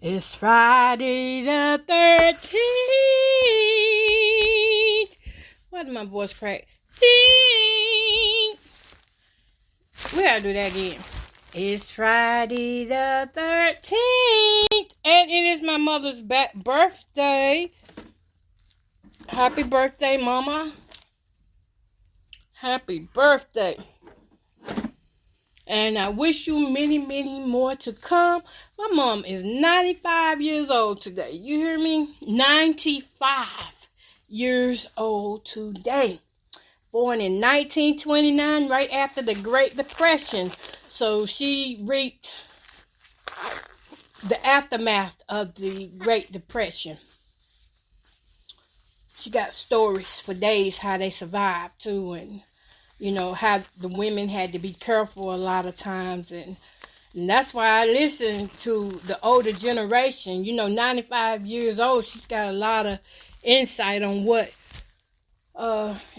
It's Friday the 13th. Why did my voice crack? Ding! We gotta do that again. It's Friday the 13th. And it is my mother's birthday. Happy birthday, Mama. Happy birthday. And I wish you many, many more to come. My mom is 95 years old today. You hear me? 95 years old today. Born in 1929, right after the Great Depression. So she reaped the aftermath of the Great Depression. She got stories for days how they survived too, and you know, how the women had to be careful a lot of times. And that's why I listen to the older generation. You know, 95 years old, she's got a lot of insight on what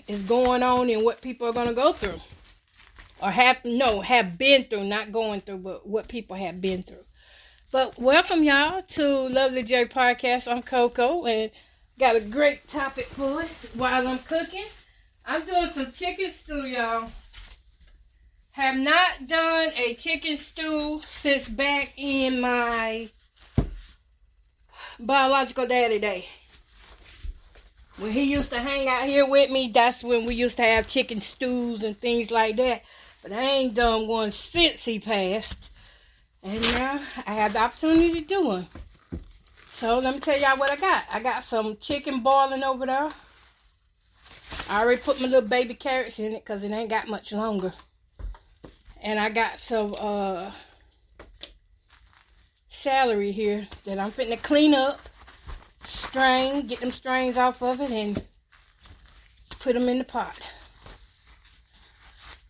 is going on and what people are going to go through. Or have been through, not going through, but what people have been through. But welcome, y'all, to Lovely J Podcast. I'm Coco, and got a great topic for us while I'm cooking. I'm doing some chicken stew, y'all. Have not done a chicken stew since back in my biological daddy day. When he used to hang out here with me, that's when we used to have chicken stews and things like that. But I ain't done one since he passed. And now I have the opportunity to do one. So let me tell y'all what I got. I got some chicken boiling over there. I already put my little baby carrots in it because it ain't got much longer. And I got some celery here that I'm finna clean up, get them strains off of it, and put them in the pot.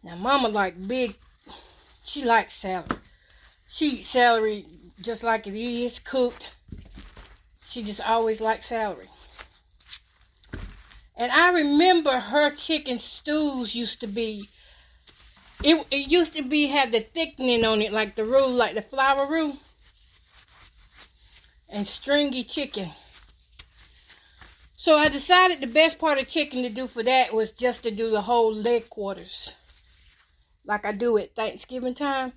Now, Mama she likes celery. She eats celery just like it is, cooked. She just always liked celery. And I remember her chicken stews used to be, it used to be, had the thickening on it, like the roux, like the flour roux. And stringy chicken. So I decided the best part of chicken to do for that was just to do the whole leg quarters. Like I do at Thanksgiving time.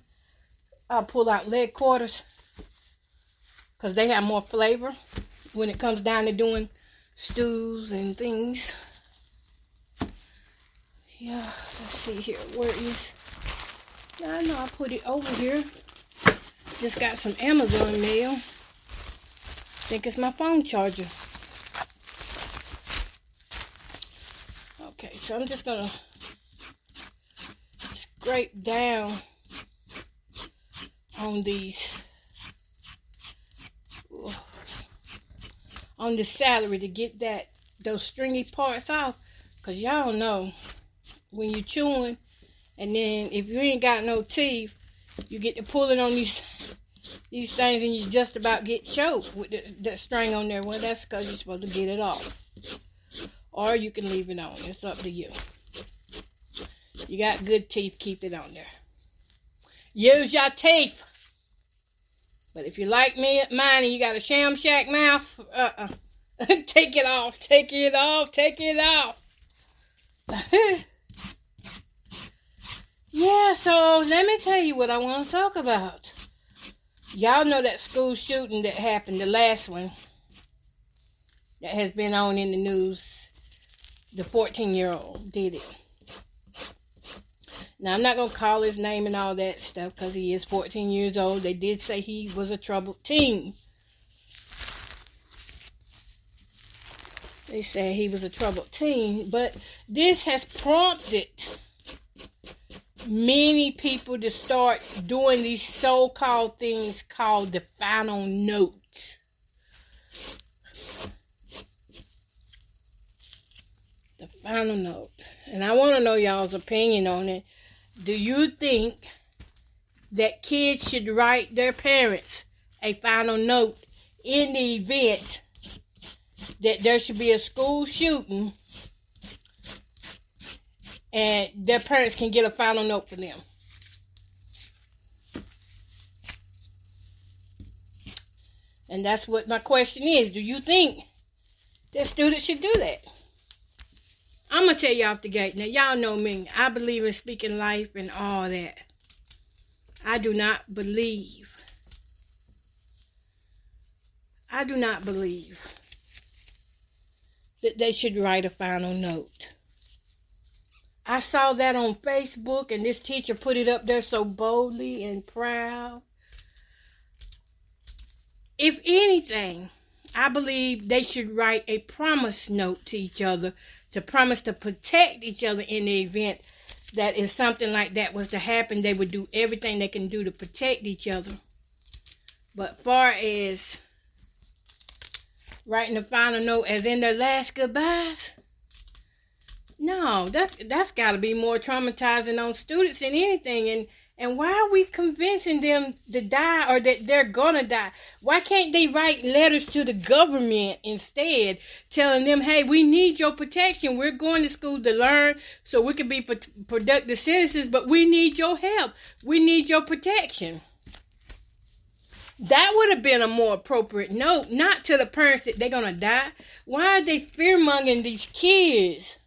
I'll pull out leg quarters. Because they have more flavor when it comes down to doing stews and things. Yeah, let's see here. Where is? Yeah, I know I put it over here. Just got some Amazon mail. Think it's my phone charger. Okay, so I'm just gonna scrape down on these. On the celery to get those stringy parts off, because y'all know when you're chewing, and then if you ain't got no teeth, you get to pulling on these things, and you just about get choked with that string on there. Well, that's because you're supposed to get it off, or you can leave it on. It's up to you. You got good teeth, keep it on there. Use your teeth. But if you like mine and you got a sham shack mouth, take it off, take it off, take it off. Yeah, so let me tell you what I want to talk about. Y'all know that school shooting that happened, the last one that has been on in the news. The 14-year-old did it. Now, I'm not going to call his name and all that stuff because he is 14 years old. They did say he was a troubled teen. They say he was a troubled teen. But this has prompted many people to start doing these so-called things called the final note. The final note. And I want to know y'all's opinion on it. Do you think that kids should write their parents a final note in the event that there should be a school shooting and their parents can get a final note for them? And that's what my question is. Do you think that students should do that? I'm going to tell you off the gate. Now, y'all know me. I believe in speaking life and all that. I do not believe that they should write a final note. I saw that on Facebook, and this teacher put it up there so boldly and proud. If anything, I believe they should write a promise note to each other to promise to protect each other in the event that if something like that was to happen, they would do everything they can do to protect each other. But far as writing a final note as in their last goodbyes, no, that's got to be more traumatizing on students than anything. And why are we convincing them to die or that they're going to die? Why can't they write letters to the government instead, telling them, hey, we need your protection. We're going to school to learn so we can be productive citizens, but we need your help. We need your protection. That would have been a more appropriate note, not to the parents that they're going to die. Why are they fear-mongering these kids?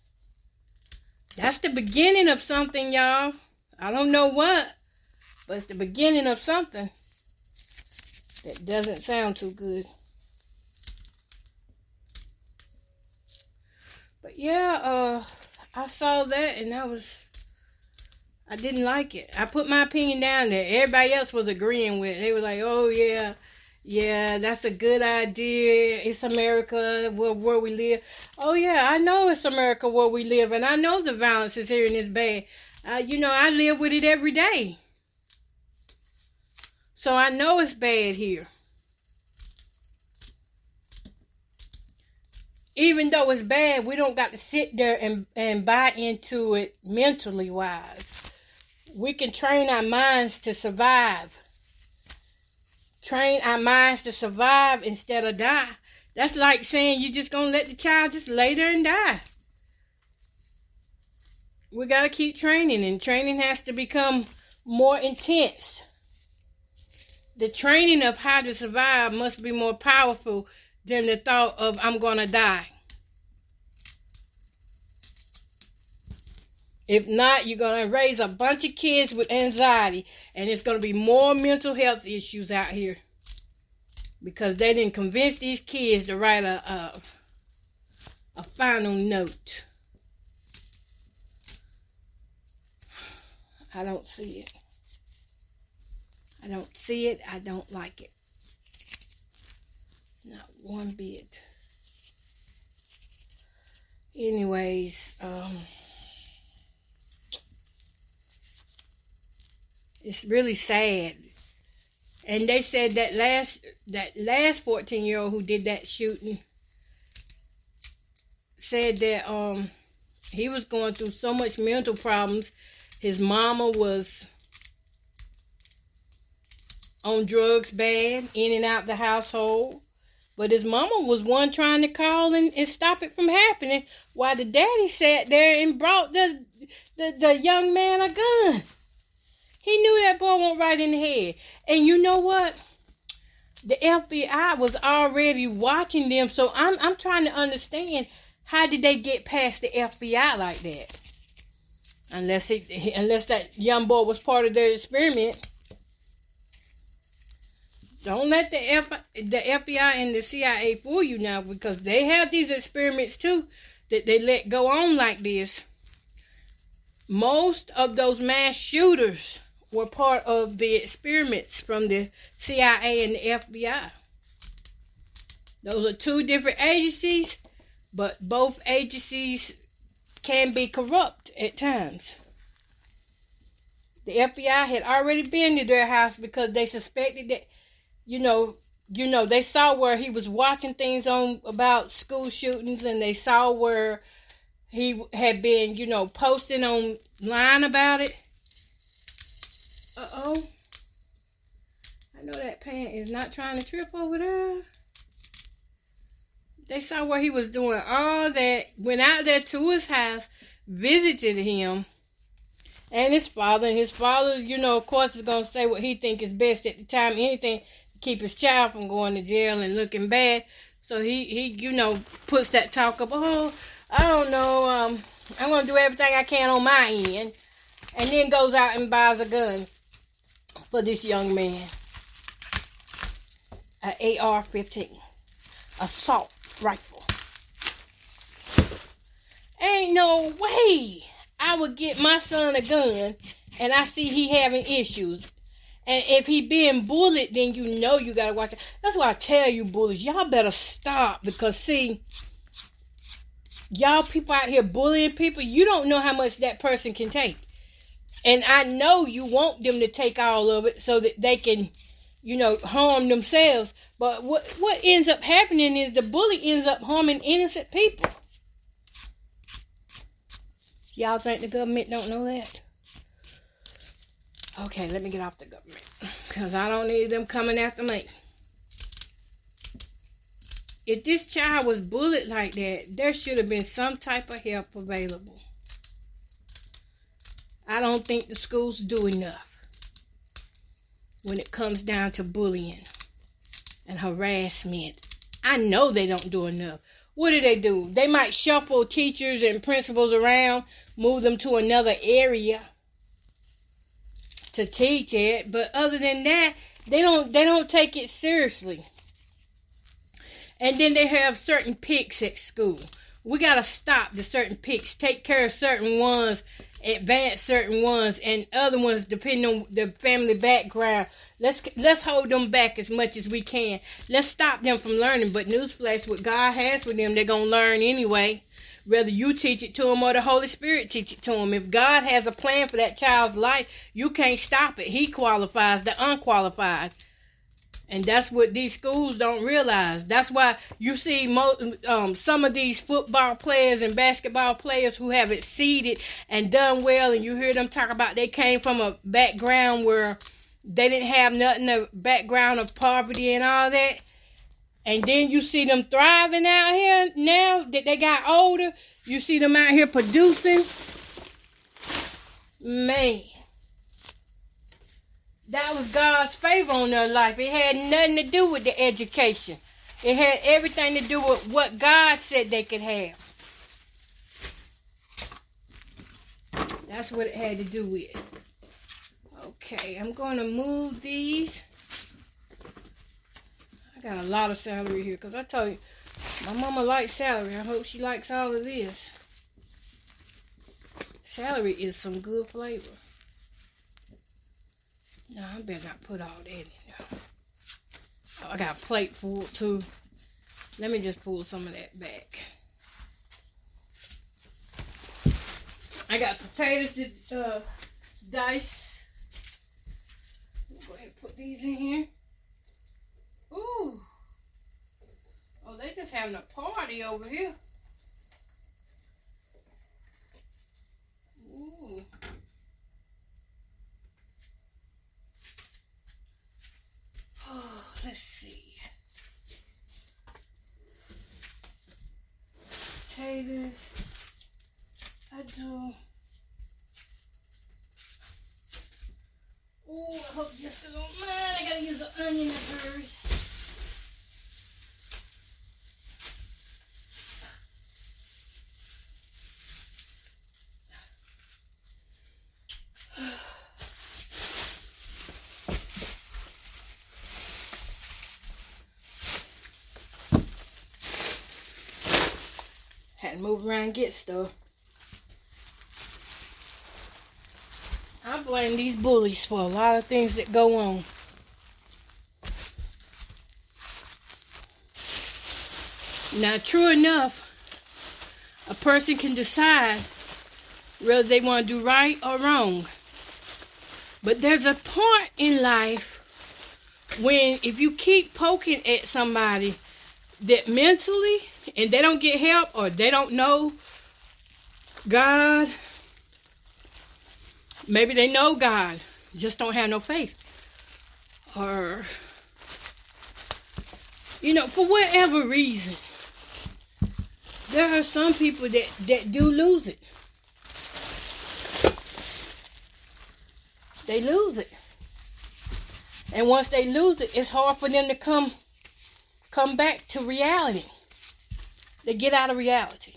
That's the beginning of something, y'all. I don't know what, but it's the beginning of something that doesn't sound too good. But yeah, I saw that and I didn't like it. I put my opinion down there. Everybody else was agreeing with it. They were like, oh yeah, that's a good idea. It's America where we live. Oh yeah, I know it's America where we live, and I know the violence is here and it's bad. I live with it every day. So I know it's bad here. Even though it's bad, we don't got to sit there and buy into it mentally wise. We can train our minds to survive. Train our minds to survive instead of die. That's like saying you're just going to let the child just lay there and die. We got to keep training, and training has to become more intense. The training of how to survive must be more powerful than the thought of I'm going to die. If not, you're going to raise a bunch of kids with anxiety, and it's going to be more mental health issues out here because they didn't convince these kids to write a final note. I don't see it. I don't see it. I don't like it. Not one bit. Anyways, it's really sad. And they said that last 14-year-old who did that shooting said that he was going through so much mental problems. His mama was on drugs bad, in and out the household. But his mama was one trying to call and stop it from happening, while the daddy sat there and brought the young man a gun. He knew that boy went right in the head. And you know what? The FBI was already watching them, so I'm trying to understand, how did they get past the FBI like that? Unless that young boy was part of their experiment. Don't let the FBI and the CIA fool you now, because they have these experiments too that they let go on like this. Most of those mass shooters were part of the experiments from the CIA and the FBI. Those are two different agencies, but both agencies can be corrupt at times. The FBI had already been to their house because they suspected that, they saw where he was watching things on about school shootings, and they saw where he had been, posting online about it. Uh-oh. I know that pant is not trying to trip over there. They saw where he was doing all that, went out there to his house, visited him, and his father. And his father, of course, is going to say what he think is best at the time. Anything to keep his child from going to jail and looking bad. So he puts that talk up, oh, I don't know, I'm going to do everything I can on my end. And then goes out and buys a gun for this young man. An AR-15. Assault rifle. Ain't no way I would get my son a gun and I see he having issues. And if he being bullied, then you gotta watch it. That's why I tell you, bullies, y'all better stop. Because, see, y'all people out here bullying people, you don't know how much that person can take. And I know you want them to take all of it so that they can, harm themselves. But what ends up happening is the bully ends up harming innocent people. Y'all think the government don't know that? Okay, let me get off the government. Because I don't need them coming after me. If this child was bullied like that, there should have been some type of help available. I don't think the schools do enough when it comes down to bullying and harassment. I know they don't do enough. What do? They might shuffle teachers and principals around, move them to another area to teach it, but other than that, they don't take it seriously. And then they have certain picks at school. We gotta stop the certain picks, take care of certain ones, advance certain ones, and other ones depending on the family background. Let's hold them back as much as we can. Let's stop them from learning. But newsflash, what God has for them, they're gonna learn anyway. Whether you teach it to them or the Holy Spirit teach it to them. If God has a plan for that child's life, you can't stop it. He qualifies the unqualified. And that's what these schools don't realize. That's why you see some of these football players and basketball players who have exceeded and done well, and you hear them talk about they came from a background where they didn't have nothing, a background of poverty and all that. And then you see them thriving out here now that they got older. You see them out here producing. Man. That was God's favor on their life. It had nothing to do with the education. It had everything to do with what God said they could have. That's what it had to do with. Okay, I'm going to move these. I got a lot of celery here because I told you, my mama likes celery. I hope she likes all of this. Celery is some good flavor. No, I better not put all that in there. Oh, I got a plate full too. Let me just pull some of that back. I got potatoes to dice. Go ahead and put these in here. Ooh. Oh, they just having a party over here. Ooh. Oh, let's see. Potatoes. I do. Oh, I hope Jessica don't mind. I gotta use an onion at first. Had to move around and get stuff. I blame these bullies for a lot of things that go on. Now, true enough, a person can decide whether they want to do right or wrong. But there's a point in life when if you keep poking at somebody that mentally, and they don't get help or they don't know God, maybe they know God, just don't have no faith. Or, for whatever reason, there are some people that do lose it. They lose it. And once they lose it, it's hard for them to come back to reality. They get out of reality.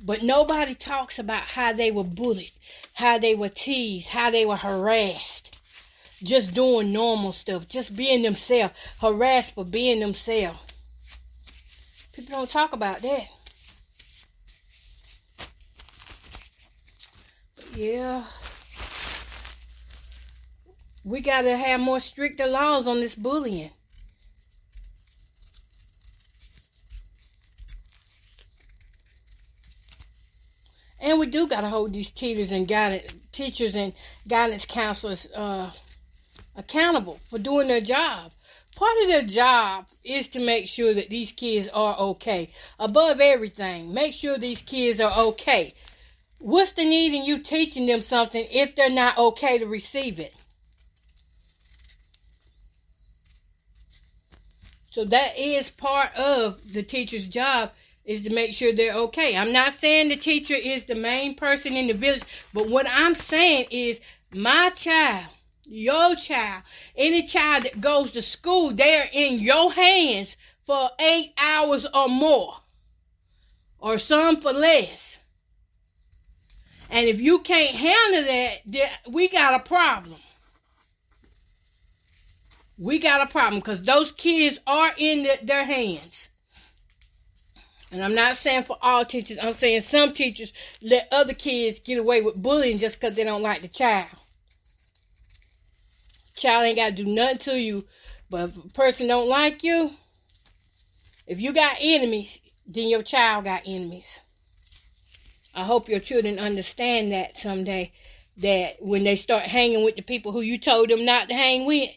But nobody talks about how they were bullied, how they were teased, how they were harassed. Just doing normal stuff, just being themselves, harassed for being themselves. People don't talk about that. But yeah. We got to have more stricter laws on this bullying. And we do got to hold these teachers and guidance counselors accountable for doing their job. Part of their job is to make sure that these kids are okay. Above everything, make sure these kids are okay. What's the need in you teaching them something if they're not okay to receive it? So that is part of the teacher's job, is to make sure they're okay. I'm not saying the teacher is the main person in the village, but what I'm saying is my child, your child, any child that goes to school, they're in your hands for 8 hours or more, or some for less. And if you can't handle that, we got a problem. We got a problem because those kids are in their hands. And I'm not saying for all teachers. I'm saying some teachers let other kids get away with bullying just because they don't like the child. Child ain't got to do nothing to you. But if a person don't like you, if you got enemies, then your child got enemies. I hope your children understand that someday. That when they start hanging with the people who you told them not to hang with,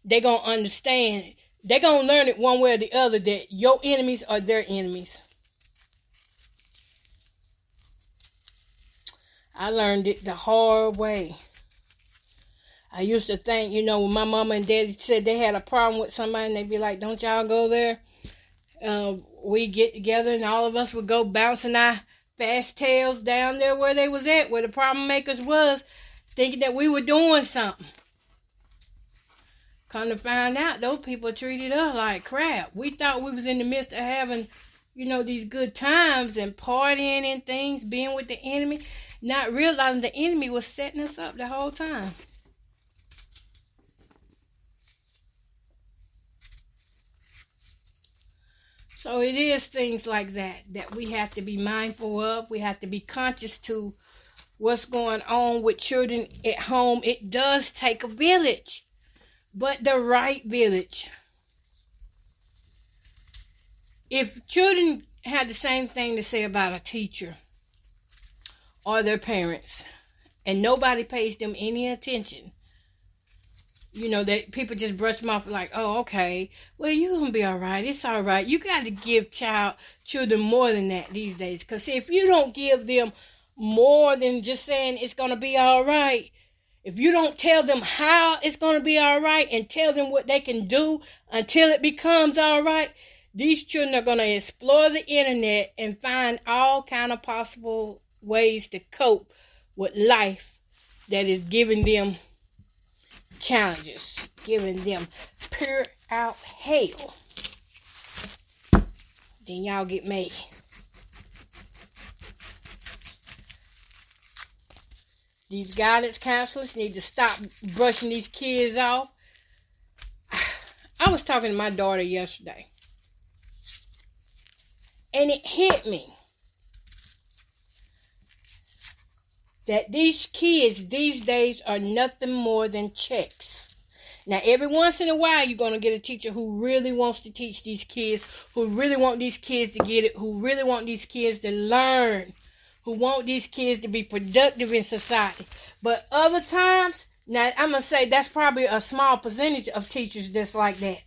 they're going to understand. They're going to learn it one way or the other that your enemies are their enemies. I learned it the hard way. I used to think, when my mama and daddy said they had a problem with somebody, and they'd be like, don't y'all go there? We get together and all of us would go bouncing our fast tails down there where they was at, where the problem makers was, thinking that we were doing something. Come to find out, those people treated us like crap. We thought we was in the midst of having, these good times and partying and things, being with the enemy, not realizing the enemy was setting us up the whole time. So it is things like that we have to be mindful of. We have to be conscious to what's going on with children at home. It does take a village. But the right village. If children had the same thing to say about a teacher or their parents, and nobody pays them any attention, that people just brush them off like, oh, okay, well, you're going to be all right. It's all right. You got to give children more than that these days. Because if you don't give them more than just saying it's going to be all right, if you don't tell them how it's going to be all right and tell them what they can do until it becomes all right, these children are going to explore the internet and find all kind of possible ways to cope with life that is giving them challenges, giving them pure out hell. Then y'all get mad. These guidance counselors need to stop brushing these kids off. I was talking to my daughter yesterday, and it hit me that these kids these days are nothing more than checks. Now, every once in a while, you're going to get a teacher who really wants to teach these kids, who really want these kids to get it, who really want these kids to learn, who want these kids to be productive in society. But other times, now I'm going to say that's probably a small percentage of teachers that's like that,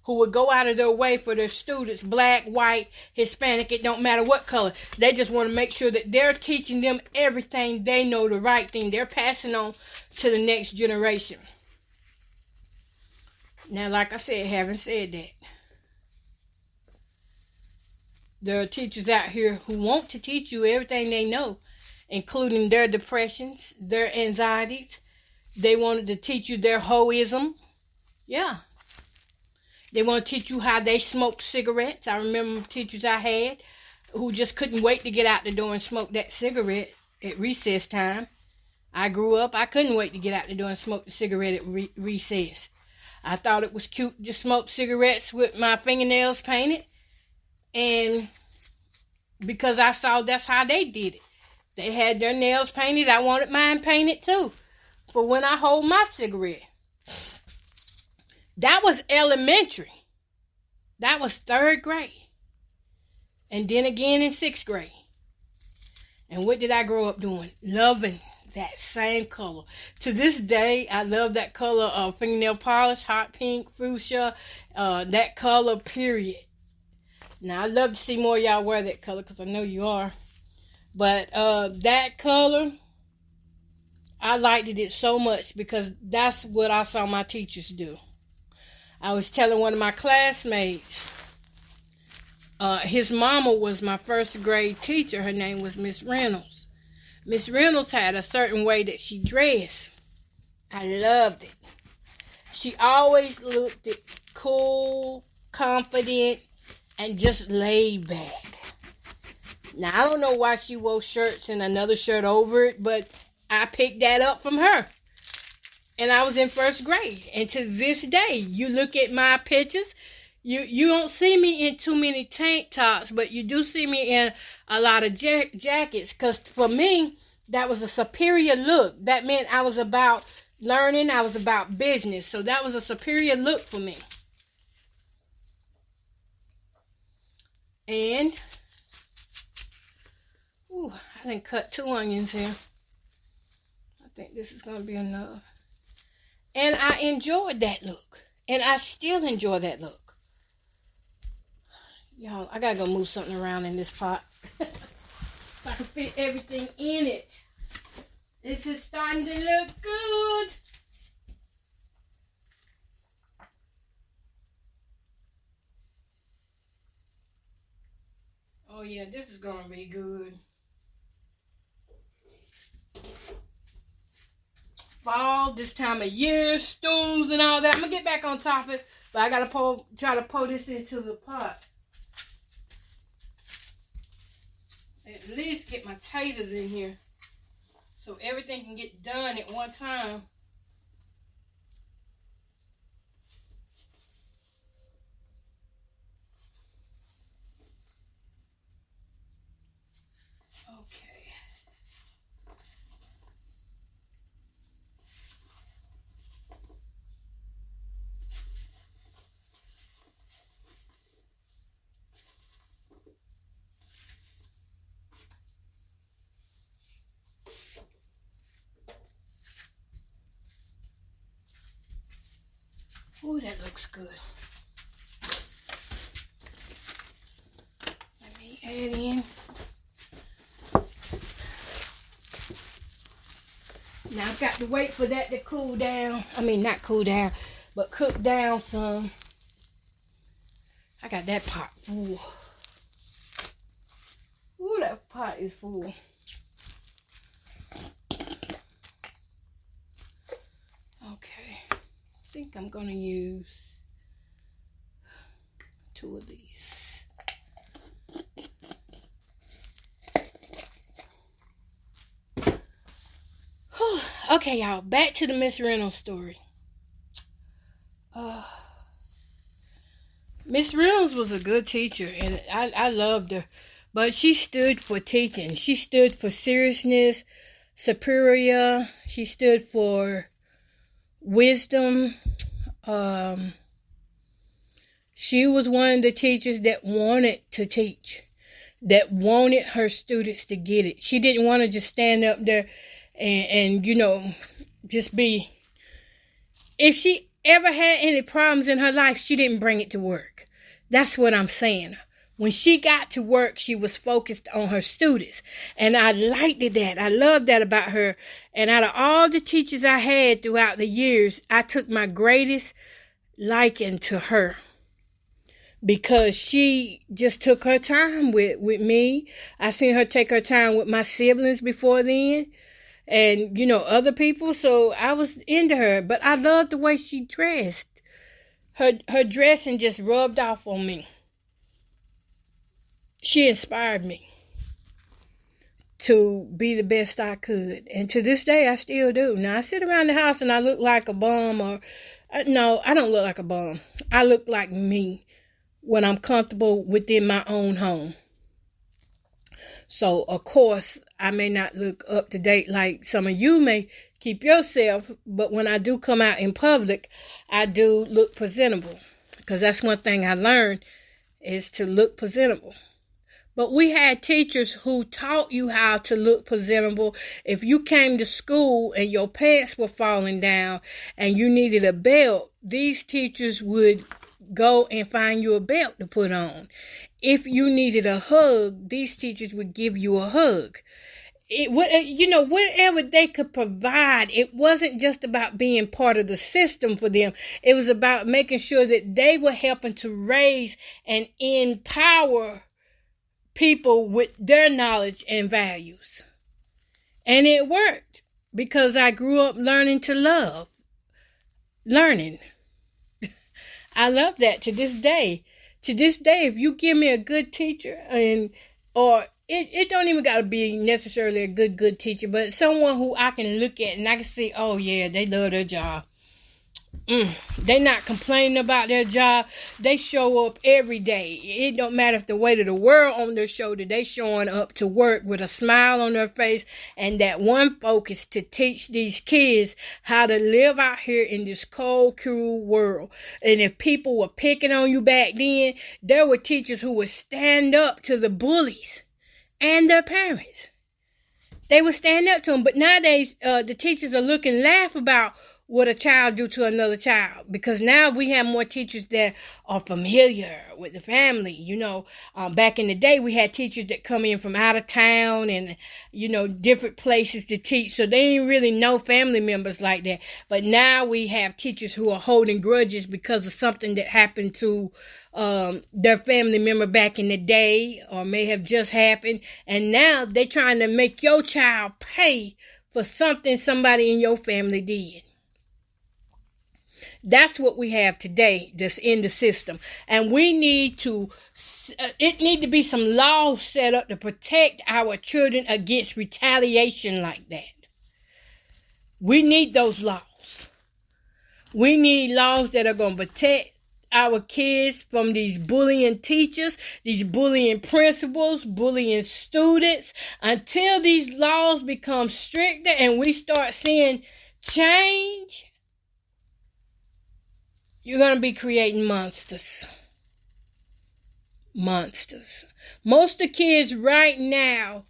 who would go out of their way for their students, black, white, Hispanic, it don't matter what color. They just want to make sure that they're teaching them everything they know, the right thing. They're passing on to the next generation. Now, like I said, having said that, there are teachers out here who want to teach you everything they know. including their depressions, their anxieties. They wanted to teach you their hoism. Yeah. They want to teach you how they smoked cigarettes. I remember teachers I had who just couldn't wait to get out the door and smoke that cigarette at recess time. I grew up, I couldn't wait to get out the door and smoke the cigarette at recess. I thought it was cute to smoke cigarettes with my fingernails painted. And because I saw that's how they did it. They had their nails painted. I wanted mine painted too. For when I hold my cigarette. That was elementary. That was 3rd grade. And then again in 6th grade. And what did I grow up doing? Loving that same color. To this day, I love that color of fingernail polish, hot pink, fuchsia, that color, period. Now, I'd love to see more of y'all wear that color because I know you are. But that color, I liked it so much because that's what I saw my teachers do. I was telling one of my classmates, his mama was my 1st grade teacher. Her name was Miss Reynolds. Miss Reynolds had a certain way that she dressed. I loved it. She always looked cool, confident, and just laid back. Now, I don't know why she wore shirts and another shirt over it, but I picked that up from her. And I was in 1st grade. And to this day, you look at my pictures, you don't see me in too many tank tops, but you do see me in a lot of jackets. Because for me, that was a superior look. That meant I was about learning. I was about business. So that was a superior look for me. And, I done cut 2 onions here. I think this is going to be enough. And I enjoyed that look. And I still enjoy that look. Y'all, I got to go move something around in this pot. So I can fit everything in it. This is starting to look good. Oh yeah, this is going to be good. Fall, this time of year, stools and all that. I'm going to get back on topic, but I got to try to pour this into the pot. At least get my taters in here so everything can get done at one time. Ooh, that looks good. Let me add in. Now I've got to wait for that to cool down. I mean, not cool down, but cook down some. I got that pot full. Ooh, that pot is full. Okay. I think I'm going to use 2 of these. Okay, y'all, back to the Miss Reynolds story. Miss Reynolds was a good teacher, and I loved her. But she stood for teaching. She stood for seriousness, superior. She stood for wisdom. She was one of the teachers that wanted to teach, that wanted her students to get it. She didn't want to just stand up there and just be. If she ever had any problems in her life, she didn't bring it to work. That's what I'm saying. When she got to work, she was focused on her students. And I liked that. I loved that about her. And out of all the teachers I had throughout the years, I took my greatest liking to her. because she just took her time with me. I seen her take her time with my siblings before then, and other people. So I was into her, but I loved the way she dressed. Her dressing just rubbed off on me. She inspired me to be the best I could, and to this day I still do. Now I sit around the house and I look like a bum, or no, I don't look like a bum. I look like me when I'm comfortable within my own home. So, of course, I may not look up to date like some of you may keep yourself, but when I do come out in public, I do look presentable, because that's one thing I learned, is to look presentable. But we had teachers who taught you how to look presentable. If you came to school and your pants were falling down and you needed a belt, these teachers would go and find you a belt to put on. If you needed a hug, these teachers would give you a hug. Whatever they could provide, it wasn't just about being part of the system for them. It was about making sure that they were helping to raise and empower people with their knowledge and values. And it worked, because I grew up learning to love. Learning. I love that to this day. To this day, if you give me a good teacher, or it don't even got to be necessarily a good teacher, but someone who I can look at and I can see, oh yeah, they love their job. They not complaining about their job. They show up every day. It don't matter if the weight of the world on their shoulder, they showing up to work with a smile on their face and that one focus to teach these kids how to live out here in this cold, cruel world. And if people were picking on you back then, there were teachers who would stand up to the bullies and their parents. They would stand up to them. But nowadays, the teachers are looking laugh about what a child do to another child, because now we have more teachers that are familiar with the family. Back in the day, we had teachers that come in from out of town and different places to teach, so they didn't really know family members like that. But now we have teachers who are holding grudges because of something that happened to their family member back in the day, or may have just happened, and now they're trying to make your child pay for something somebody in your family did. That's what we have today that's in the system. And we need to, it need to be some laws set up to protect our children against retaliation like that. We need those laws. We need laws that are going to protect our kids from these bullying teachers, these bullying principals, bullying students, until these laws become stricter and we start seeing change. You're going to be creating monsters. Monsters. Most of the kids right now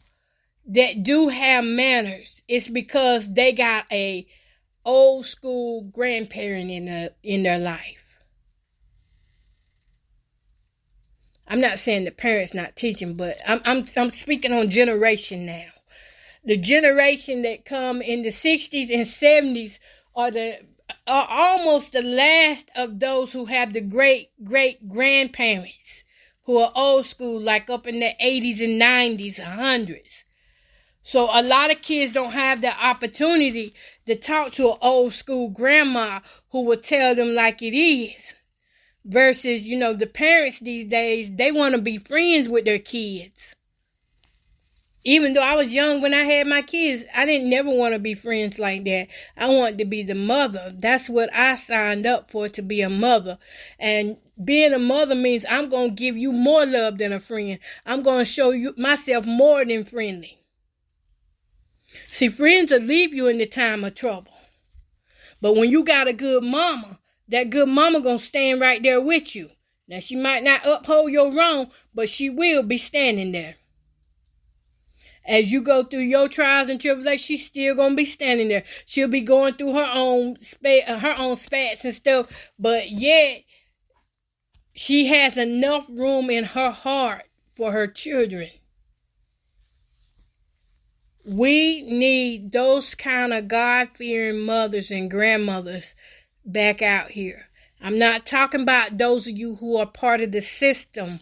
that do have manners, it's because they got a old school grandparent in their life. I'm not saying the parents not teaching, but I'm speaking on generation now. The generation that come in the 60s and 70s are almost the last of those who have the great-great-grandparents who are old school, like up in the 80s and 90s, 100s. So a lot of kids don't have the opportunity to talk to an old school grandma who will tell them like it is. Versus, the parents these days, they want to be friends with their kids. Even though I was young when I had my kids, I didn't never want to be friends like that. I wanted to be the mother. That's what I signed up for, to be a mother. And being a mother means I'm going to give you more love than a friend. I'm going to show you myself more than friendly. See, friends will leave you in the time of trouble. But when you got a good mama, that good mama going to stand right there with you. Now, she might not uphold your wrong, but she will be standing there. As you go through your trials and tribulations, she's still going to be standing there. She'll be going through her own spats and stuff. But yet, she has enough room in her heart for her children. We need those kind of God-fearing mothers and grandmothers back out here. I'm not talking about those of you who are part of the system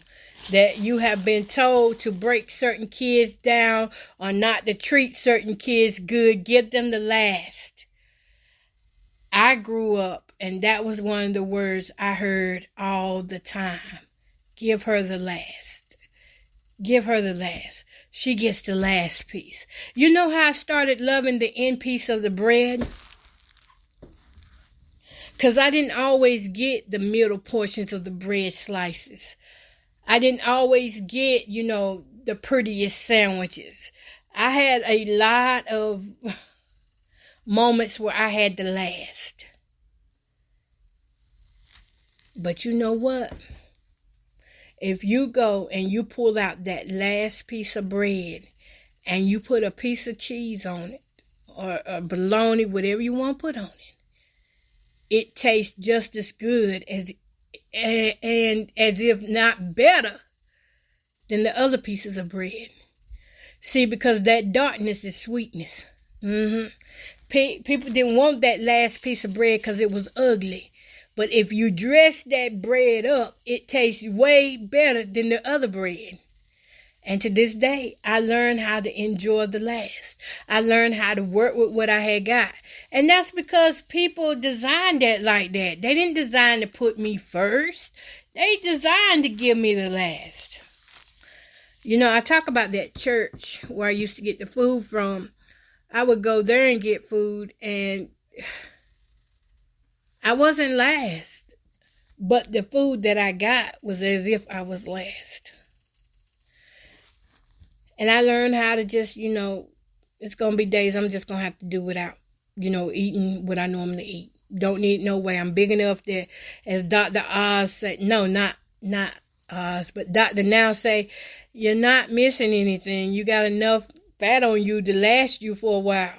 that you have been told to break certain kids down or not to treat certain kids good. Give them the last. I grew up, and that was one of the words I heard all the time. Give her the last. Give her the last. She gets the last piece. You know how I started loving the end piece of the bread? Because I didn't always get the middle portions of the bread slices. I didn't always get, the prettiest sandwiches. I had a lot of moments where I had the last. But you know what? If you go and you pull out that last piece of bread and you put a piece of cheese on it or bologna, whatever you want to put on it, it tastes just as good as if not better than the other pieces of bread. See, because that darkness is sweetness. People didn't want that last piece of bread because it was ugly. But if you dress that bread up, it tastes way better than the other bread. And to this day, I learned how to enjoy the last. I learned how to work with what I had got. And that's because people designed that like that. They didn't design to put me first. They designed to give me the last. I talk about that church where I used to get the food from. I would go there and get food, and I wasn't last. But the food that I got was as if I was last. And I learned how to just, it's going to be days I'm just going to have to do without, eating what I normally eat. Don't need no way. I'm big enough that, as Dr. Oz said, no, not Oz, but Dr. Now say, you're not missing anything. You got enough fat on you to last you for a while.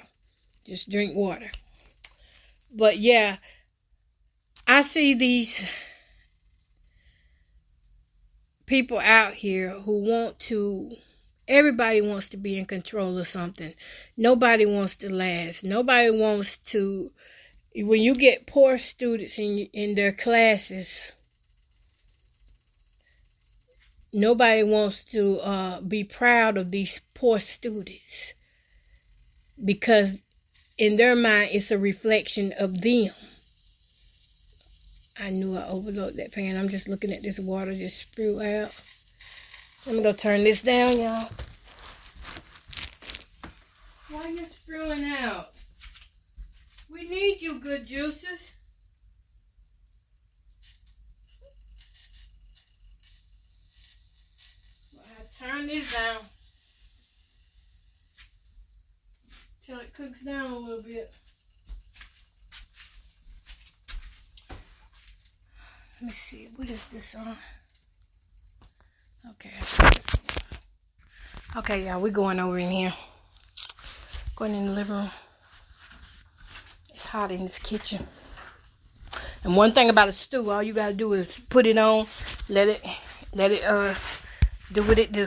Just drink water. But yeah, I see these people out here who everybody wants to be in control of something. Nobody wants to last. Nobody wants to, when you get poor students in their classes, nobody wants to be proud of these poor students. Because in their mind, it's a reflection of them. I knew I overloaded that pan. I'm just looking at this water just spew out. Let me go turn this down, y'all. Why are you spewing out? We need you, good juices. Turn this down till it cooks down a little bit. Let me see, what is this on? Okay, y'all, we're going over in here. Going in the living room. It's hot in this kitchen. And one thing about a stew, all you gotta do is put it on, let it do what it do.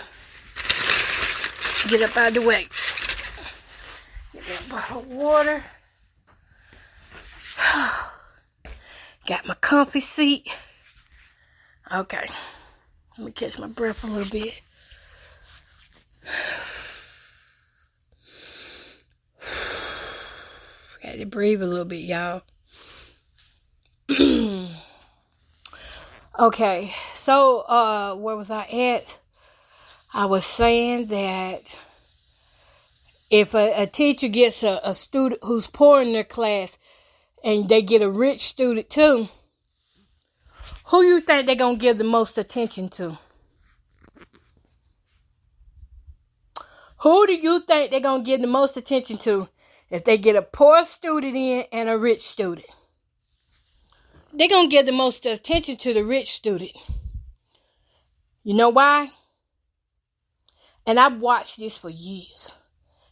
Get up out of the way. Get me a bottle of water. Got my comfy seat. Okay. Let me catch my breath a little bit. Got to breathe a little bit, y'all. Okay. So, where was I at? I was saying that if a teacher gets a student who's poor in their class and they get a rich student too, who you think they're going to give the most attention to? Who do you think they're going to give the most attention to if they get a poor student in and a rich student? They're going to give the most attention to the rich student. You know why? And I've watched this for years.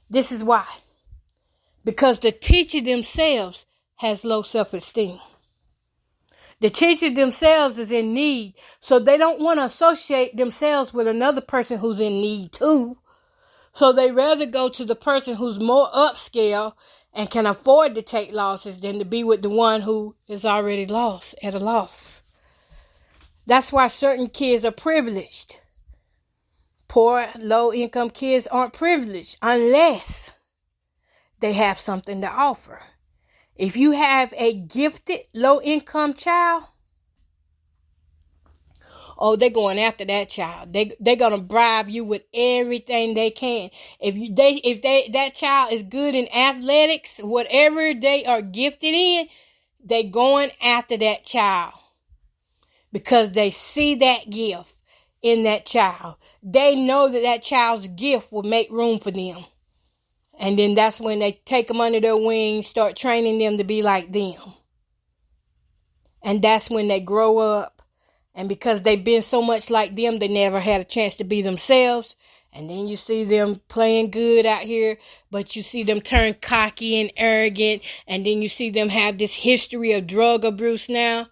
This is why. Because the teacher themselves has low self-esteem. The teacher themselves is in need, so they don't want to associate themselves with another person who's in need too. So they rather go to the person who's more upscale and can afford to take losses than to be with the one who is already lost, at a loss. That's why certain kids are privileged. Poor, low-income kids aren't privileged unless they have something to offer. If you have a gifted, low-income child, oh, they're going after that child. They're gonna bribe you with everything they can. If that child is good in athletics, whatever they are gifted in, they going after that child because they see that gift in that child. They know that child's gift will make room for them, and then that's when they take them under their wing, start training them to be like them, and that's when they grow up. And because they've been so much like them, they never had a chance to be themselves. And then you see them playing good out here, but you see them turn cocky and arrogant. And then you see them have this history of drug abuse now.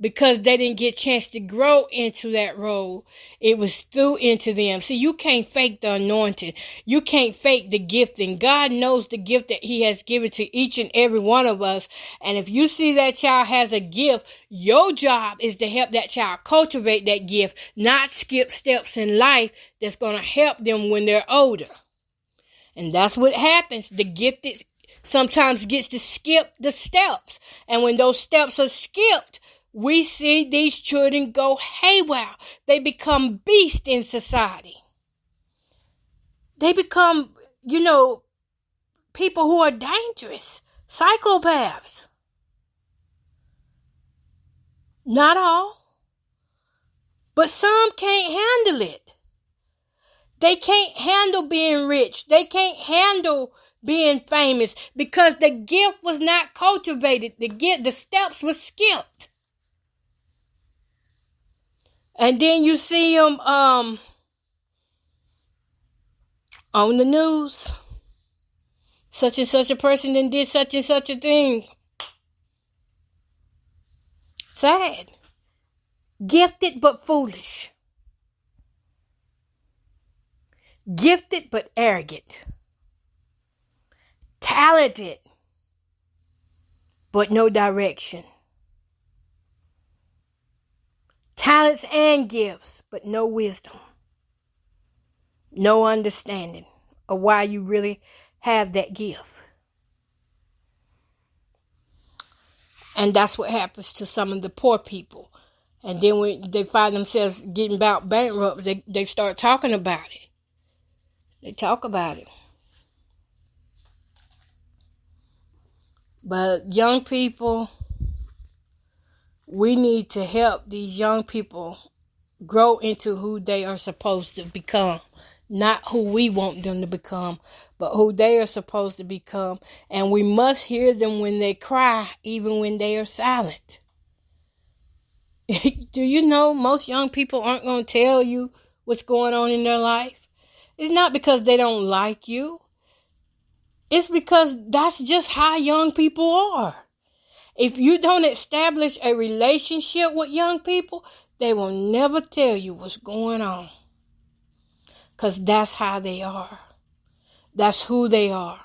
Because they didn't get a chance to grow into that role. It was through into them. See, you can't fake the anointing. You can't fake the gifting. God knows the gift that he has given to each and every one of us. And if you see that child has a gift, your job is to help that child cultivate that gift, not skip steps in life that's going to help them when they're older. And that's what happens. The gifted sometimes gets to skip the steps. And when those steps are skipped, we see these children go haywire. They become beasts in society. They become, people who are dangerous. Psychopaths. Not all. But some can't handle it. They can't handle being rich. They can't handle being famous because the gift was not cultivated. The steps were skipped. And then you see them on the news. Such and such a person then did such and such a thing. Sad. Gifted but foolish. Gifted but arrogant. Talented but no direction. Talents and gifts, but no wisdom. No understanding of why you really have that gift. And that's what happens to some of the poor people. And then when they find themselves getting about bankrupt, they start talking about it. They talk about it. But young people, we need to help these young people grow into who they are supposed to become. Not who we want them to become, but who they are supposed to become. And we must hear them when they cry, even when they are silent. Do you know most young people aren't going to tell you what's going on in their life? It's not because they don't like you. It's because that's just how young people are. If you don't establish a relationship with young people, they will never tell you what's going on. Because that's how they are. That's who they are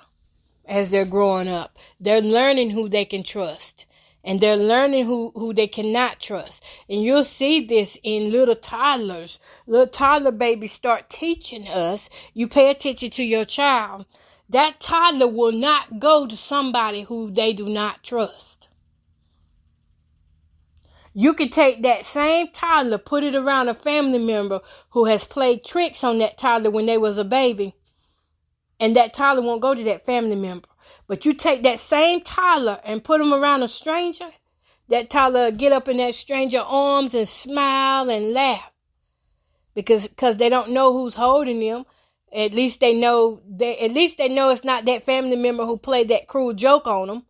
as they're growing up. They're learning who they can trust. And they're learning who they cannot trust. And you'll see this in little toddlers. Little toddler babies start teaching us. You pay attention to your child. That toddler will not go to somebody who they do not trust. You could take that same toddler, put it around a family member who has played tricks on that toddler when they was a baby. And that toddler won't go to that family member. But you take that same toddler and put him around a stranger. That toddler will get up in that stranger's arms and smile and laugh. Because they don't know who's holding them. At least they know it's not that family member who played that cruel joke on them.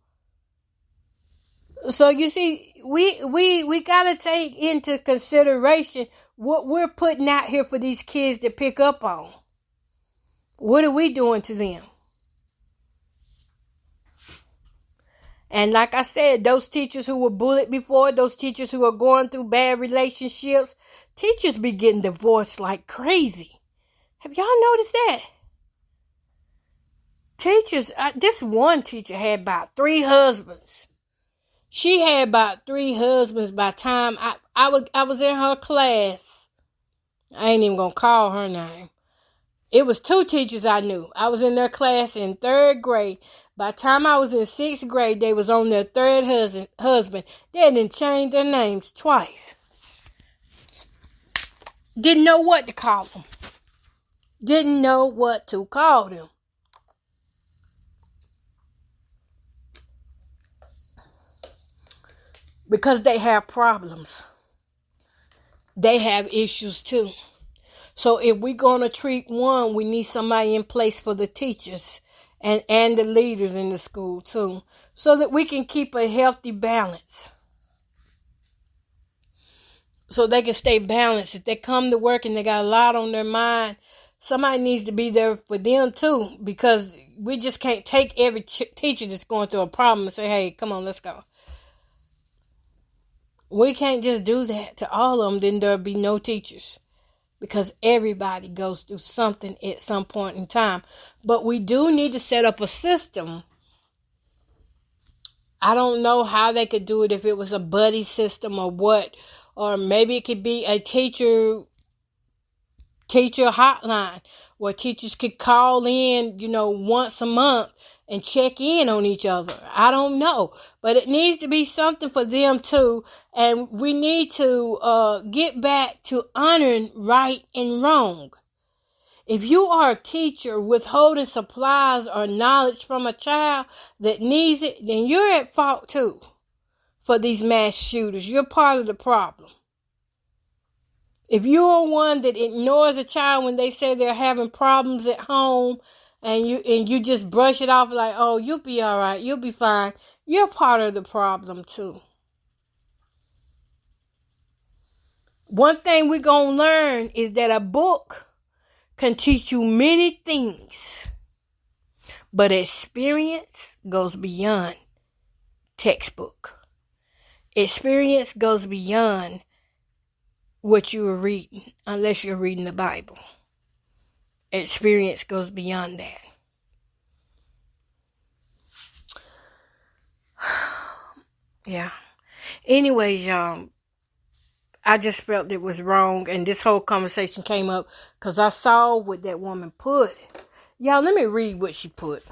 So you see, we gotta take into consideration what we're putting out here for these kids to pick up on. What are we doing to them? And like I said, those teachers who were bullied before, those teachers who are going through bad relationships, teachers be getting divorced like crazy. Have y'all noticed that? Teachers, this one teacher had about 3 husbands. She had about 3 husbands by the time I was in her class. I ain't even going to call her name. It was 2 teachers I knew. I was in their class in 3rd grade. By the time I was in 6th grade, they was on their 3rd husband. They didn't change their names twice. Didn't know what to call them. Didn't know what to call them. Because they have problems. They have issues too. So if we're going to treat one, we need somebody in place for the teachers and the leaders in the school too. So that we can keep a healthy balance. So they can stay balanced. If they come to work and they got a lot on their mind, somebody needs to be there for them too. Because we just can't take every teacher that's going through a problem and say, hey, come on, let's go. We can't just do that to all of them. Then there'll be no teachers. Because everybody goes through something at some point in time. But we do need to set up a system. I don't know how they could do it, if it was a buddy system or what. Or maybe it could be a teacher hotline where teachers could call in, once a month and check in on each other. I don't know. But it needs to be something for them too. And we need to get back to honoring right and wrong. If you are a teacher withholding supplies or knowledge from a child that needs it, then you're at fault too for these mass shooters. You're part of the problem. If you're one that ignores a child when they say they're having problems at home, and you just brush it off like, oh, you'll be all right, you'll be fine, you're part of the problem too. One thing we're going to learn is that a book can teach you many things, but experience goes beyond textbook. Experience goes beyond what you are reading, unless you're reading the Bible. Experience goes beyond that. Yeah. Anyways, y'all, I just felt it was wrong, and this whole conversation came up because I saw what that woman put. Y'all, let me read what she put.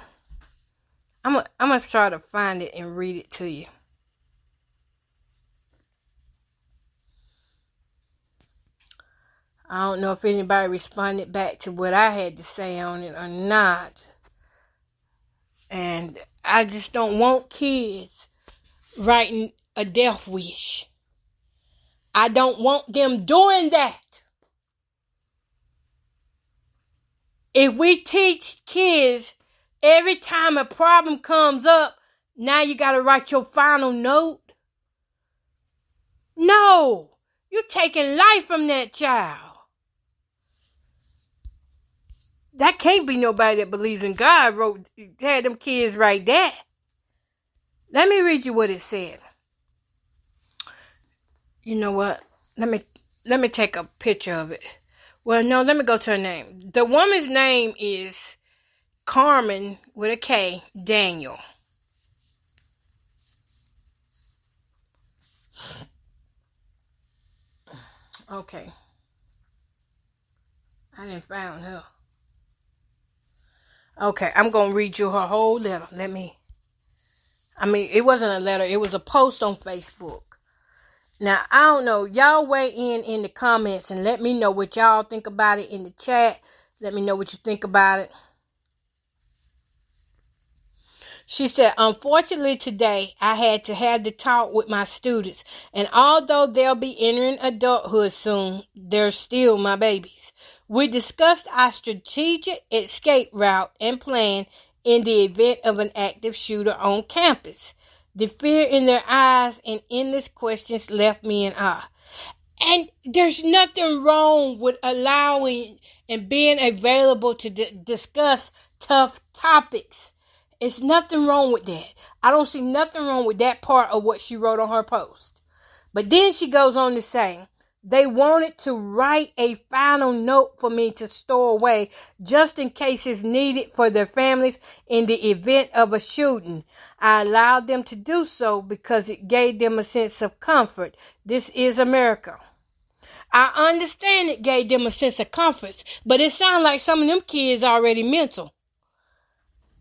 I'm gonna try to find it and read it to you. I don't know if anybody responded back to what I had to say on it or not. And I just don't want kids writing a death wish. I don't want them doing that. If we teach kids every time a problem comes up, now you got to write your final note. No, you're taking life from that child. That can't be nobody that believes in God had them kids write that. Let me read you what it said. You know what? Let me take a picture of it. Well, no, let me go to her name. The woman's name is Carmen with a K, Daniel. Okay. I didn't find her. Okay, I'm going to read you her whole letter. It wasn't a letter. It was a post on Facebook. Now, I don't know. Y'all weigh in the comments and let me know what y'all think about it in the chat. Let me know what you think about it. She said, unfortunately today, I had to have the talk with my students. And although they'll be entering adulthood soon, they're still my babies. We discussed our strategic escape route and plan in the event of an active shooter on campus. The fear in their eyes and endless questions left me in awe. And there's nothing wrong with allowing and being available to discuss tough topics. It's nothing wrong with that. I don't see nothing wrong with that part of what she wrote on her post. But then she goes on to say, They wanted to write a final note for me to store away just in case it's needed for their families in the event of a shooting. I allowed them to do so because it gave them a sense of comfort. This is America. I understand it gave them a sense of comfort, but it sounds like some of them kids already mental.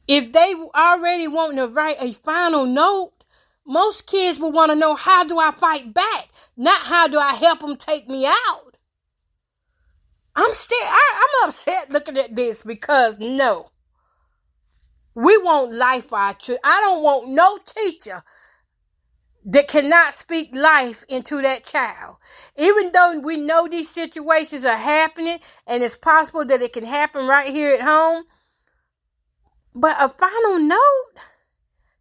If they already want to write a final note, most kids will want to know, how do I fight back? Not how do I help them take me out? I'm upset looking at this because no. We want life for our children. I don't want no teacher that cannot speak life into that child. Even though we know these situations are happening and it's possible that it can happen right here at home. But a final note?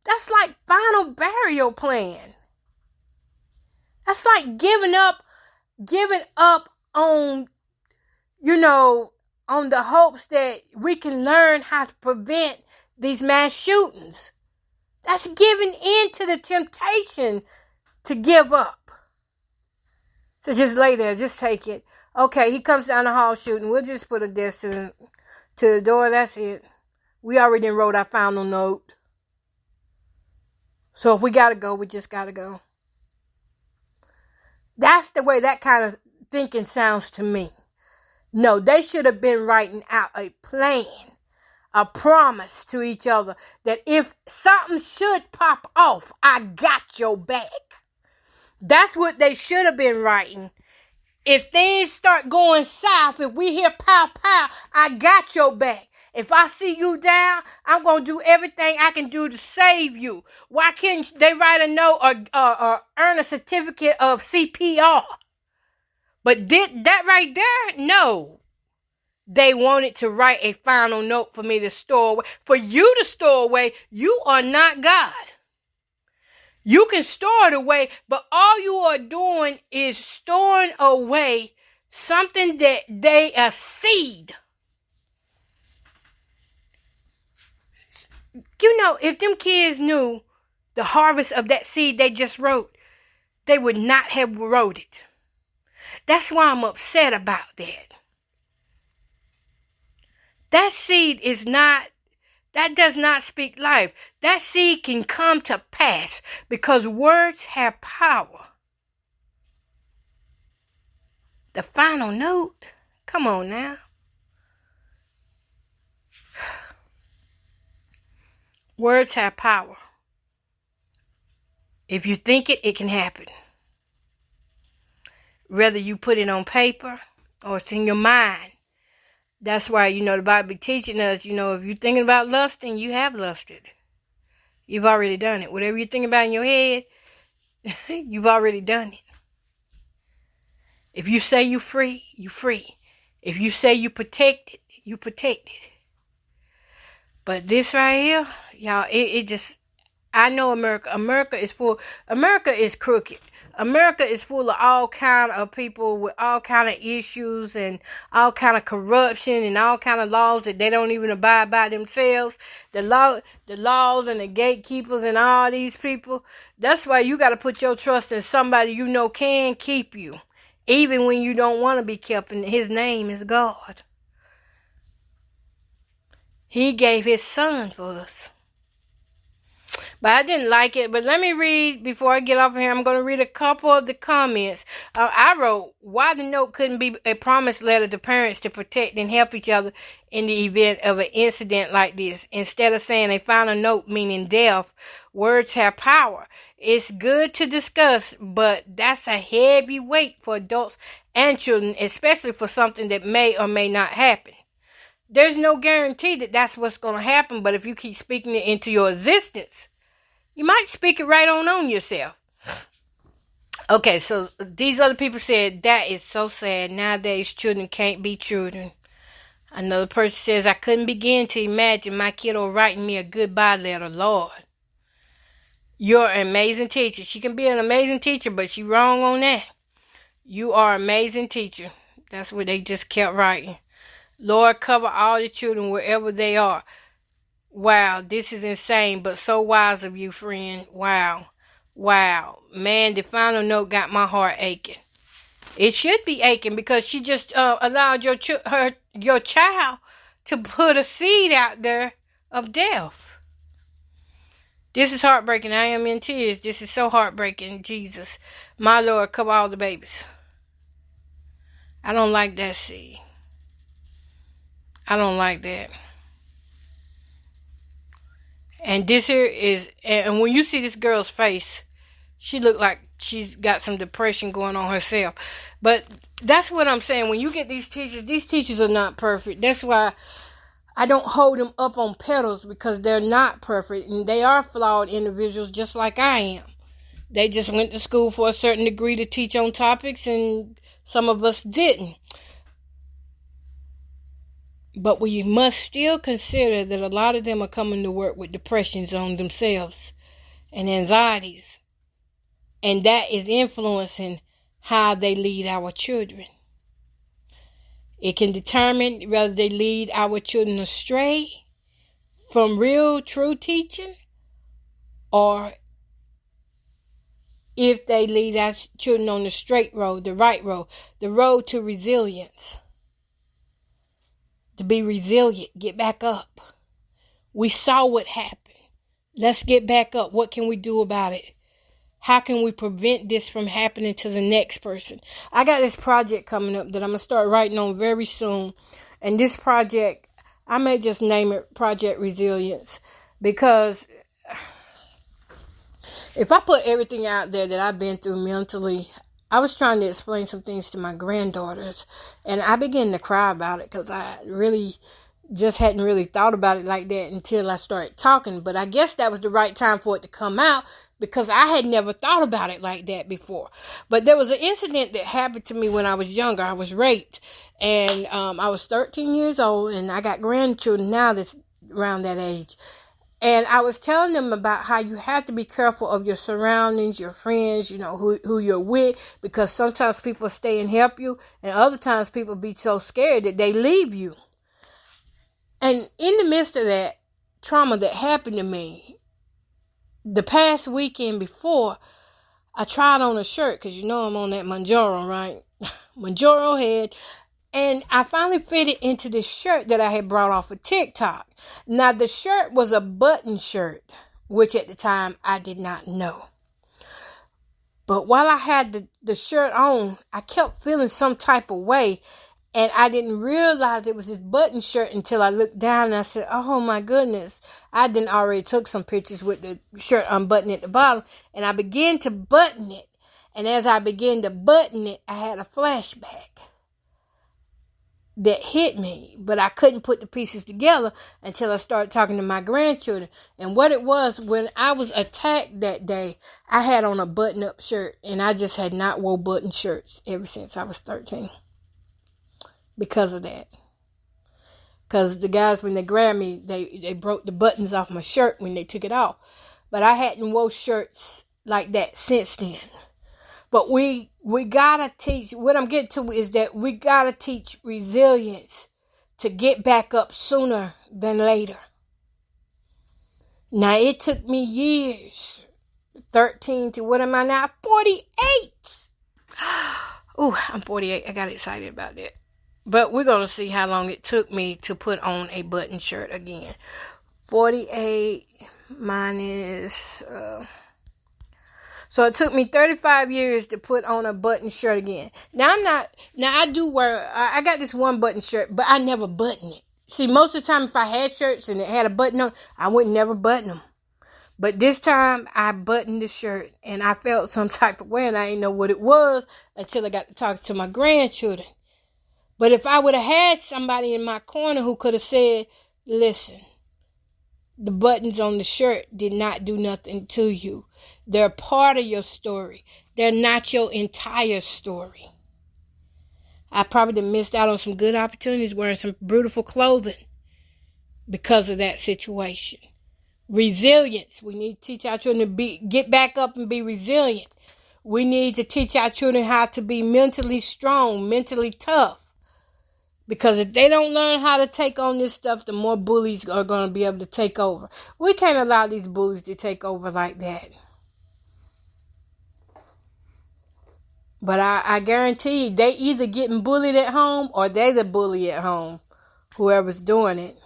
That's like final burial plan. That's like giving up on, on the hopes that we can learn how to prevent these mass shootings. That's giving in to the temptation to give up. So just lay there, just take it. Okay, he comes down the hall shooting. We'll just put a distance to the door. That's it. We already wrote our final note. So if we gotta go, we just gotta go. That's the way that kind of thinking sounds to me. No, they should have been writing out a plan, a promise to each other that if something should pop off, I got your back. That's what they should have been writing. If things start going south, if we hear pow, pow, I got your back. If I see you down, I'm going to do everything I can do to save you. Why can't they write a note or earn a certificate of CPR? But did that right there? No. They wanted to write a final note for me to store away. For you to store away, you are not God. You can store it away, but all you are doing is storing away something that a seed. If them kids knew the harvest of that seed they just wrote, they would not have wrote it. That's why I'm upset about that. That seed that does not speak life. That seed can come to pass because words have power. The final note? Come on now. Words have power. If you think it, it can happen. Whether you put it on paper or it's in your mind. That's why, the Bible be teaching us, if you're thinking about lusting, you have lusted. You've already done it. Whatever you're thinking about in your head, you've already done it. If you say you're free, you're free. If you say you protected, you protected. But this right here, y'all, it just, I know America is crooked. America is full of all kind of people with all kind of issues and all kind of corruption and all kind of laws that they don't even abide by themselves. The laws and the gatekeepers and all these people. That's why you got to put your trust in somebody can keep you. Even when you don't want to be kept, and his name is God. He gave his son for us. But I didn't like it. But let me read, before I get off of here, I'm going to read a couple of the comments. I wrote, why the note couldn't be a promise letter to parents to protect and help each other in the event of an incident like this. Instead of saying a final note meaning death, words have power. It's good to discuss, but that's a heavy weight for adults and children, especially for something that may or may not happen. There's no guarantee that that's what's going to happen, but if you keep speaking it into your existence, you might speak it right on yourself. Okay, so these other people said, that is so sad. Nowadays, children can't be children. Another person says, I couldn't begin to imagine my kiddo writing me a goodbye letter, Lord. You're an amazing teacher. She can be an amazing teacher, but she's wrong on that. You are an amazing teacher. That's what they just kept writing. Lord, cover all the children wherever they are. Wow, this is insane, but so wise of you, friend. Wow. Man, the final note got my heart aching. It should be aching because she just allowed your child to put a seed out there of death. This is heartbreaking. I am in tears. This is so heartbreaking. Jesus, my Lord, cover all the babies. I don't like that seed. I don't like that. And this here is, and when you see this girl's face, she look like she's got some depression going on herself. But that's what I'm saying. When you get these teachers are not perfect. That's why I don't hold them up on pedals, because they're not perfect. And they are flawed individuals just like I am. They just went to school for a certain degree to teach on topics, and some of us didn't. But we must still consider that a lot of them are coming to work with depressions on themselves and anxieties. And that is influencing how they lead our children. It can determine whether they lead our children astray from real, true teaching, or if they lead our children on the straight road, the right road, the road to resilience. To be resilient, get back up. We saw what happened. Let's get back up. What can we do about it? How can we prevent this from happening to the next person? I got this project coming up that I'm going to start writing on very soon. And this project, I may just name it Project Resilience, because if I put everything out there that I've been through mentally, I was trying to explain some things to my granddaughters, and I began to cry about it because I really just hadn't really thought about it like that until I started talking. But I guess that was the right time for it to come out, because I had never thought about it like that before. But there was an incident that happened to me when I was younger. I was raped, and I was 13 years old, and I got grandchildren now that's around that age. And I was telling them about how you have to be careful of your surroundings, your friends, who you're with, because sometimes people stay and help you, and other times people be so scared that they leave you. And in the midst of that trauma that happened to me, the past weekend before, I tried on a shirt, because I'm on that Mounjaro, right? Mounjaro head. And I finally fitted into this shirt that I had brought off of TikTok. Now, the shirt was a button shirt, which at the time I did not know. But while I had the shirt on, I kept feeling some type of way. And I didn't realize it was this button shirt until I looked down and I said, oh my goodness. I done already took some pictures with the shirt unbuttoned at the bottom. And I began to button it. And as I began to button it, I had a flashback that hit me, but I couldn't put the pieces together until I started talking to my grandchildren. And what it was, when I was attacked that day, I had on a button-up shirt, and I just had not wore button shirts ever since I was 13 because of that. Because the guys, when they grabbed me, they broke the buttons off my shirt when they took it off. But I hadn't wore shirts like that since then. But we gotta teach, what I'm getting to is that we gotta teach resilience to get back up sooner than later. Now, it took me years, 13 to, what am I now? 48. Ooh, I'm 48. I got excited about that. But we're going to see how long it took me to put on a button shirt again. 48 minus... So it took me 35 years to put on a button shirt again. Now I do wear, I got this one button shirt, but I never button it. See, most of the time if I had shirts and it had a button on, I would never button them. But this time I buttoned the shirt, and I felt some type of way, and I didn't know what it was until I got to talk to my grandchildren. But if I would have had somebody in my corner who could have said, listen, the buttons on the shirt did not do nothing to you. They're part of your story. They're not your entire story. I probably missed out on some good opportunities wearing some beautiful clothing because of that situation. Resilience. We need to teach our children to get back up and be resilient. We need to teach our children how to be mentally strong, mentally tough. Because if they don't learn how to take on this stuff, the more bullies are going to be able to take over. We can't allow these bullies to take over like that. But I guarantee you, they either getting bullied at home or they the bully at home, whoever's doing it.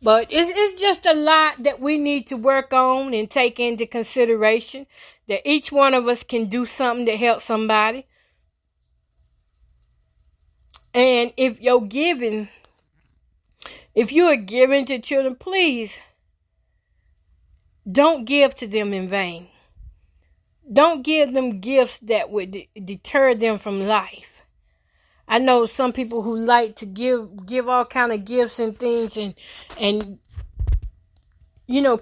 But it's just a lot that we need to work on and take into consideration, that each one of us can do something to help somebody. And if you are giving to children, please don't give to them in vain. Don't give them gifts that would deter them from life. I know some people who like to give all kind of gifts and things, and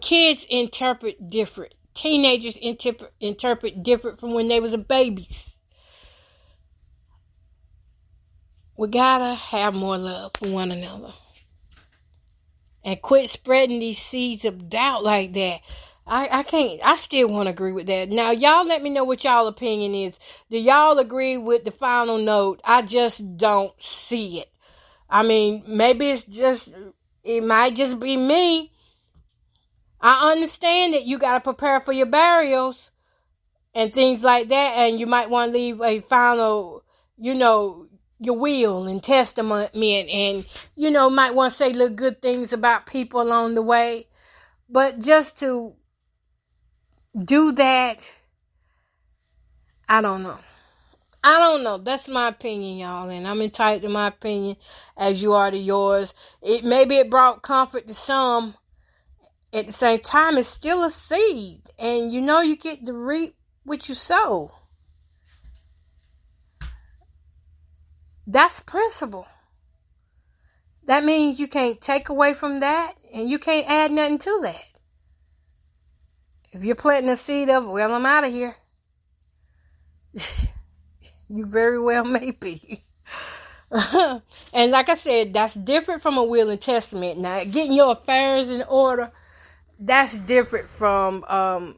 kids interpret different. Teenagers interpret different from when they was a babies. We gotta have more love for one another. And quit spreading these seeds of doubt like that. I still want to agree with that. Now, y'all let me know what y'all opinion is. Do y'all agree with the final note? I just don't see it. I mean, maybe it might just be me. I understand that you got to prepare for your burials and things like that. And you might want to leave a final, your will and testament, and, might want to say little good things about people along the way. But just to do that, I don't know. That's my opinion, y'all, and I'm entitled to my opinion as you are to yours. Maybe it brought comfort to some. At the same time, it's still a seed, and you get to reap what you sow. That's principle. That means you can't take away from that, and you can't add nothing to that. If you're planting a seed of, well, I'm out of here. You very well may be. And like I said, that's different from a will and testament. Now, getting your affairs in order, that's different from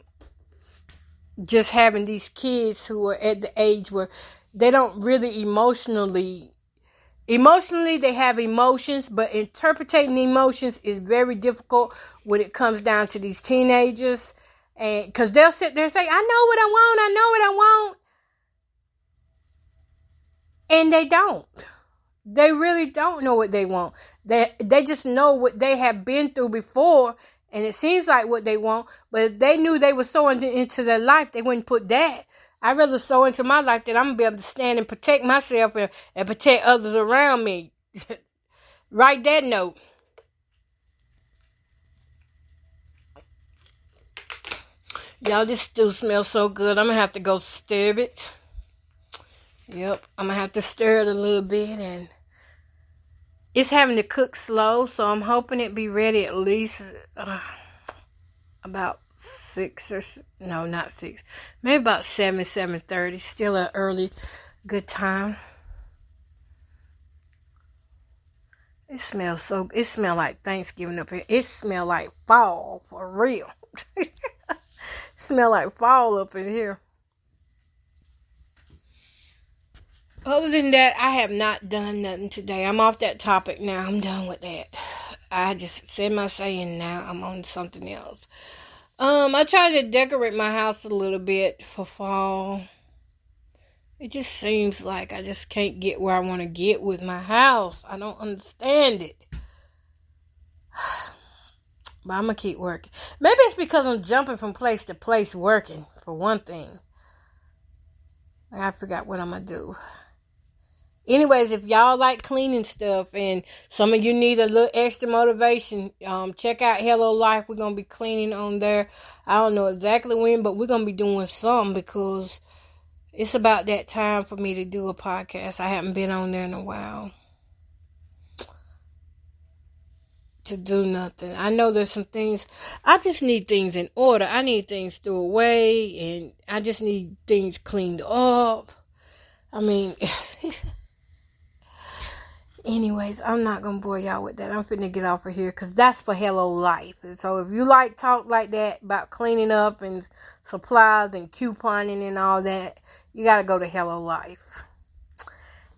just having these kids who are at the age where they don't really emotionally they have emotions, but interpreting emotions is very difficult when it comes down to these teenagers. And because they'll sit there and say, I know what I want. And they don't. They really don't know what they want. They just know what they have been through before, and it seems like what they want. But if they knew they were sowing into their life, they wouldn't put that. I'd rather sow into my life that I'm going to be able to stand and protect myself and protect others around me. Write that note. Y'all, this stew smells so good. I'm going to have to go stir it. Yep, I'm going to have to stir it a little bit. And it's having to cook slow, so I'm hoping it be ready at least about 6 or... No, not 6. Maybe about 7:30. Still an early good time. It smells like Thanksgiving up here. It smells like fall, for real. Smell like fall up in here. Other than that, I have not done nothing today. I'm off that topic now. I'm done with that. I just said my saying now. I'm on something else. I tried to decorate my house a little bit for fall. It just seems like I just can't get where I want to get with my house. I don't understand it. But I'm going to keep working. Maybe it's because I'm jumping from place to place working, for one thing. I forgot what I'm going to do. Anyways, if y'all like cleaning stuff and some of you need a little extra motivation, check out Hello Life. We're going to be cleaning on there. I don't know exactly when, but we're going to be doing something because it's about that time for me to do a podcast. I haven't been on there in a while to do nothing. I know there's some things. I just need things in order. I need things thrown away, and I just need things cleaned up. I mean... Anyways, I'm not going to bore y'all with that. I'm finna get off of here because that's for Hello Life. And so if you like talk like that about cleaning up and supplies and couponing and all that, you got to go to Hello Life.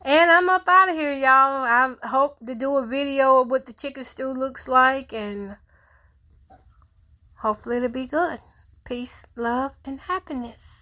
And I'm up out of here, y'all. I hope to do a video of what the chicken stew looks like, and hopefully it'll be good. Peace, love, and happiness.